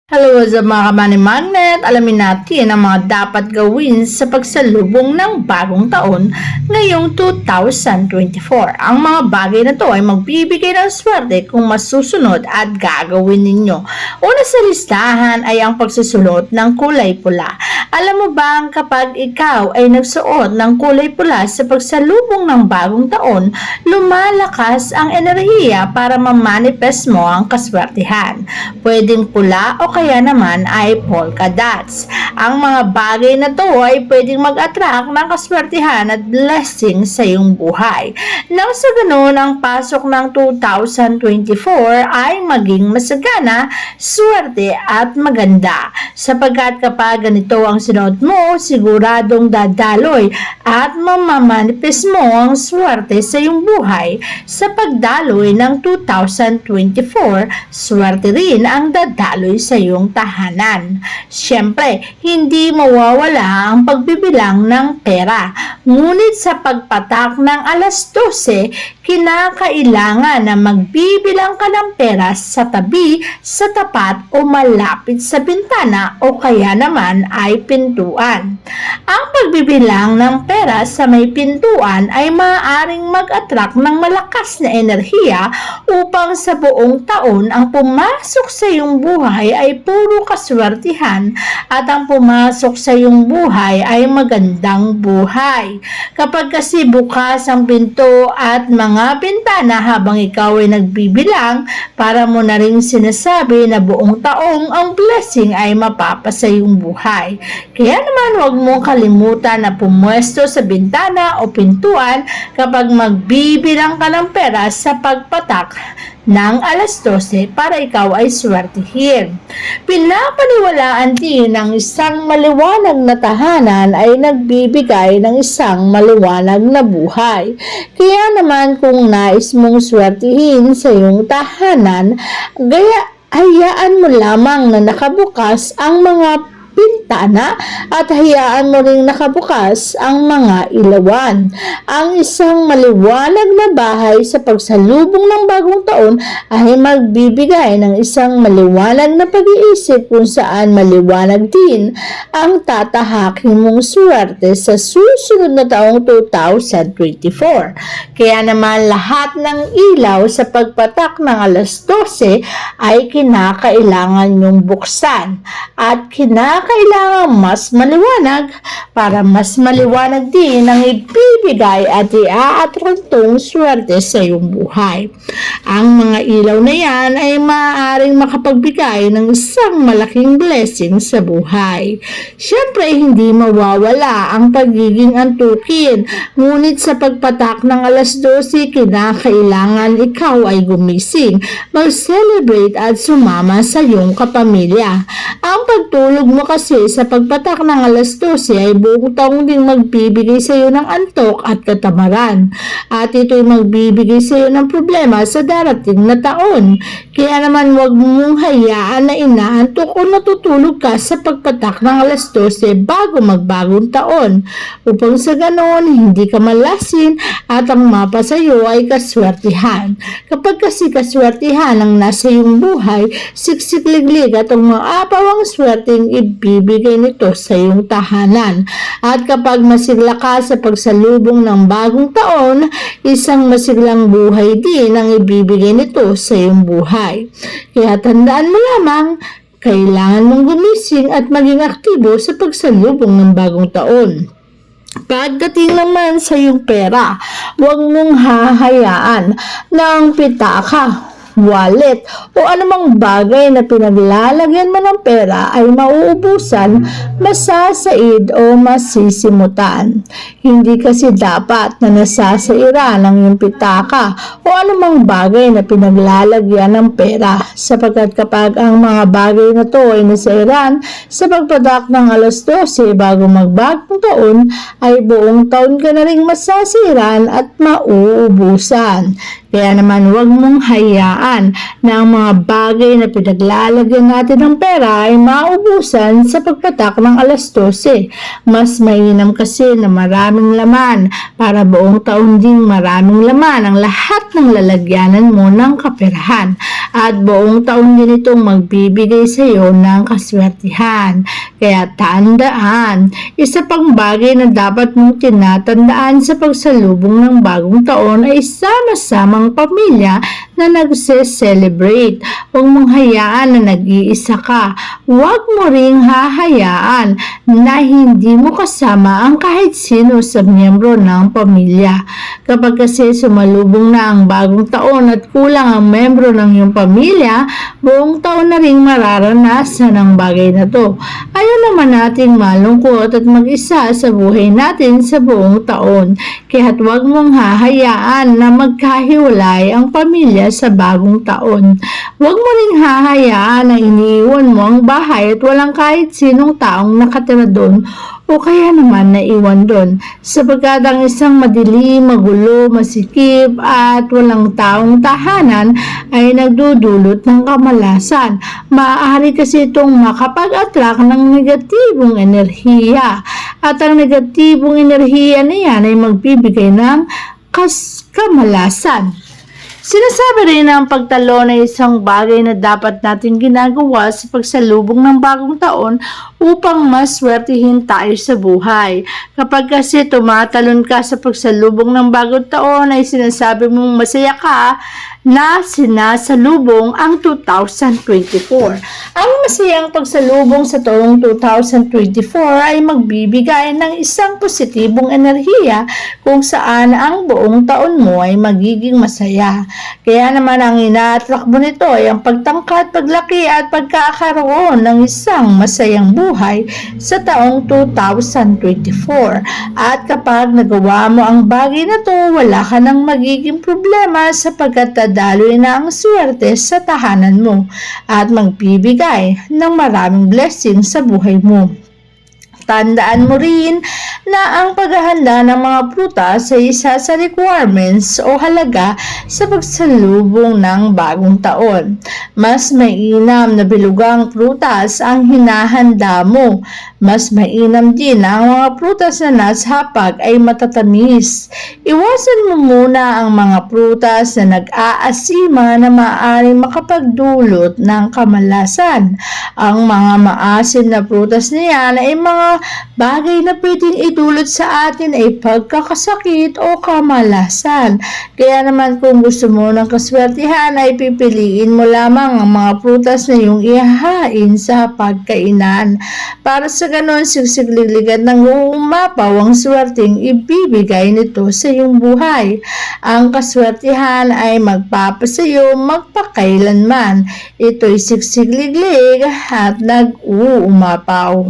Hello sa mga ka-Money Magnet, alamin natin ang mga dapat gawin sa pagsalubong ng bagong taon ngayong 2024. Ang mga bagay na to ay magbibigay ng swerte kung masusunod at gagawin ninyo. Una sa listahan ay ang pagsusulot ng kulay pula. Alam mo ba kapag ikaw ay nagsuot ng kulay pula sa pagsalubong ng bagong taon, lumalakas ang enerhiya para ma-manifest mo ang kaswertihan. Pwedeng pula o kaya naman ay polka dots. Ang mga bagay na to ay pwedeng mag-attract ng kaswertihan at blessing sa iyong buhay. Nang sa ganun, ang pasok ng 2024 ay maging masagana, swerte at maganda. Sapagkat kapag ganito ang sinuot mo, siguradong dadaloy at mamamanifest mo ang swerte sa iyong buhay. Sa pagdaloy ng 2024, swerte rin ang dadaloy sa iyong tahanan. Siyempre, hindi mawawala ang pagbibilang ng pera. Ngunit sa pagpatak ng alas 12, kinakailangan na magbibilang ka ng pera sa tabi, sa tapat o malapit sa bintana o kaya naman ay pintuan. Ang pagbibilang ng pera sa may pintuan ay maaaring mag-attract ng malakas na enerhiya upang sa buong taon ang pumasok sa iyong buhay ay puro kaswertihan at ang pumasok sa iyong buhay ay magandang buhay. Kapag kasi bukas ang pinto at mga bintana habang ikaw ay nagbibilang, para mo na rin sinasabi na buong taong ang blessing ay mapapasa iyong buhay. Kaya naman huwag mong kalimutan na pumwesto sa bintana o pintuan kapag magbibilang ka ng pera sa pagpatak ng alas 12 para ikaw ay swertihin. Pinapaniwalaan din ng isang maliwanag na tahanan ay nagbibigay ng isang maliwanag na buhay. Kaya naman kung nais mong swertihin sa iyong tahanan, hayaan mo lamang na nakabukas ang mga bintana at hayaan mo ring nakabukas ang mga ilawan. Ang isang maliwanag na bahay sa pagsalubong ng bagong taon ay magbibigay ng isang maliwanag na pag-iisip kung saan maliwanag din ang tatahakin mong swerte sa susunod na taong 2024. Kaya naman lahat ng ilaw sa pagpatak ng alas 12 ay kinakailangan nyong buksan at kinakailangan mas maliwanag para mas maliwanag din ang ibibigay at i-aatrantong swerte sa iyong buhay. Ang mga ilaw na yan ay maaaring makapagbigay ng isang malaking blessing sa buhay. Siyempre, hindi mawawala ang pagiging antukin, ngunit sa pagpatak ng alas 12, kinakailangan ikaw ay gumising, mag-celebrate at sumama sa iyong kapamilya. Ang pagtulog mo kasi sa pagpatak ng alas 12 ay buong taong ding magbibigay sa iyo ng antok at katamaran. At ito'y magbibigay sa iyo ng problema sa darating na taon. Kaya naman huwag mong hayaan na inaantok o natutulog ka sa pagpatak ng alas 12 bago magbagong taon. Upang sa ganon, hindi ka malasin at ang mapa sa iyo ay kaswertihan. Kapag kasi kaswertihan ang nasa iyong buhay, siksik-liglig at ang maapawang swerteng ibibigay nito sa iyong tahanan. At kapag masigla ka sa pagsalubong ng bagong taon, isang masiglang buhay din ang ibibigay nito sa iyong buhay. Kaya tandaan mo lamang, kailangan mong gumising at maging aktibo sa pagsalubong ng bagong taon. Pagdating naman sa iyong pera, huwag mong hahayaan ng pitaka, wallet o anumang bagay na pinaglalagyan mo ng pera ay mauubusan, masasaid o masisimutan. Hindi kasi dapat na nasasairan ang iyong pitaka o anumang bagay na pinaglalagyan ng pera, sapagkat kapag ang mga bagay na to ay nasairan sa pagpatak ng alas 12 bago magbagong taon, ay buong taon ka na ring masasiran at mauubusan. Kaya naman huwag mong hayaan na ang mga bagay na pinaglalagyan natin ng pera ay maubusan sa pagpatak ng alas 12. Mas mainam kasi na maraming laman para buong taon ding maraming laman ang lahat ng lalagyanan mo ng kaperahan. At buong taon din itong magbibigay sa iyo ng kaswertihan. Kaya tandaan, isa pang bagay na dapat mong tinatandaan sa pagsalubong ng bagong taon ay sama-samang pamilya na nagse-celebrate. Huwag mong hayaan na nag-iisa ka. Huwag mo ring hahayaan na hindi mo kasama ang kahit sino sa miyembro ng pamilya. Kapag kasi sumalubong na ang bagong taon at kulang ang miyembro ng iyong pamilya, buong taon na ring mararanasan ang bagay na to. Ayaw naman nating malungkot at mag-isa sa buhay natin sa buong taon. Kaya't huwag mong hahayaan na magkahiwalay ang pamilya sa bagong taon. Huwag mo ring hahayaan na iniiwan mo ang bahay at walang kahit sinong taong nakatira doon o kaya naman naiwan doon, sapagkat ang isang madilim, magulo, masikip at walang taong tahanan ay nagdudulot ng kamalasan. Maaari kasi itong makapag-attract ng negatibong enerhiya at ang negatibong enerhiya na yan ay magbibigay ng kamalasan. Sinasabi rin na ang pagtalo na isang bagay na dapat natin ginagawa sa pagsalubong ng bagong taon upang maswertihin tayo sa buhay. Kapag kasi tumatalon ka sa pagsalubong ng bagong taon ay sinasabi mong masaya ka na sinasalubong ang 2024. Ang masayang pagsalubong sa taong 2024 ay magbibigay ng isang positibong enerhiya kung saan ang buong taon mo ay magiging masaya. Kaya naman ang ina-attract mo nito ay ang pagtangkad, paglaki at pagkakaroon ng isang masayang buhay sa taong 2024. At kapag nagawa mo ang bagay na to, wala ka nang magiging problema sapagkat daloy na ang swerte sa tahanan mo at magbibigay ng maraming blessing sa buhay mo. Tandaan mo rin na ang paghahanda ng mga prutas ay isa sa requirements o halaga sa pagsalubong ng bagong taon. Mas mainam na bilugang prutas ang hinahanda mo. Mas mainam din na ang mga prutas na nashapag ay matatamis. Iwasan mo muna ang mga prutas na nag-aasima na maaaring makapagdulot ng kamalasan. Ang mga maasim na prutas na yan ay mga bagay na pwedeng idulot sa atin ay pagkakasakit o kamalasan. Kaya naman kung gusto mo ng kaswertihan ay pipiliin mo lamang ang mga prutas na iyong ihahain sa pagkainan. Para sa ganon, sigsigligligan ng umapaw ang swerteng ibibigay nito sa iyong buhay. Ang kaswertihan ay magpapasayo magpakailanman. Ito'y sigsigliglig at nag-uumapaw.